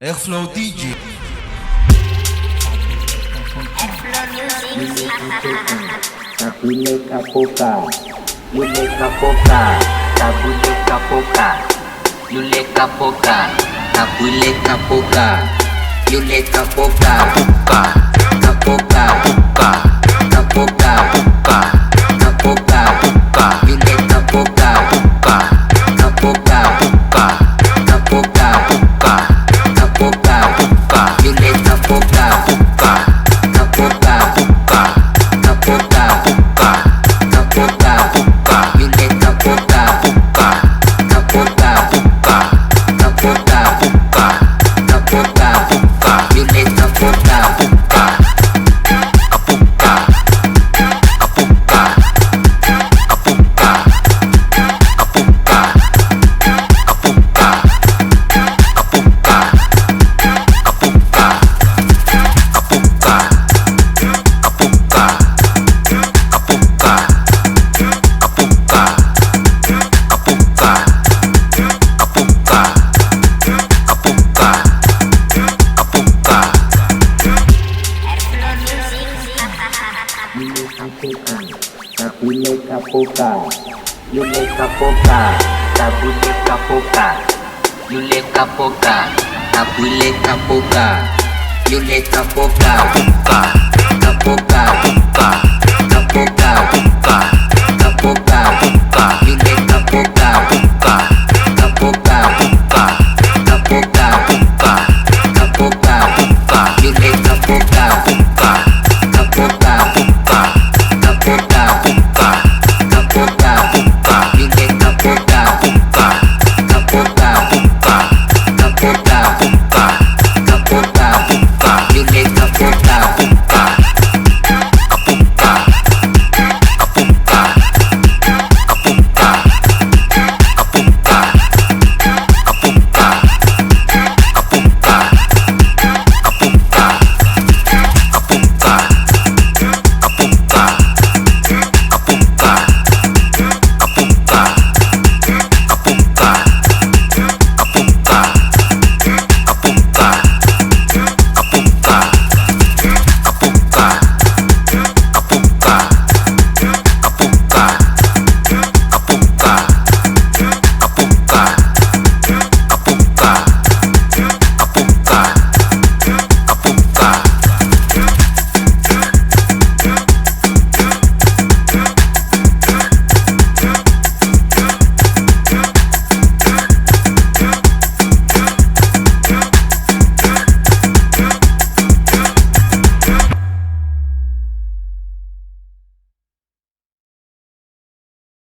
Airflow DJ. Tabule kapoka, yule kapoka, tabule kapoka, yule kapoka, tabule kapoka, yule kapoka, kapoka, kapoka, kapoka, kapoka, kapoka, yule kapoka, kapoka, kapoka, kapoka, kapoka, yule kapoka, kapoka, kapoka, yule kapoka, yule kapoka. Tabule kapoka, yule kapoka, tabule kapoka, yule kapoka, tabule kapoka, yule kapoka, kapoka, kapoka.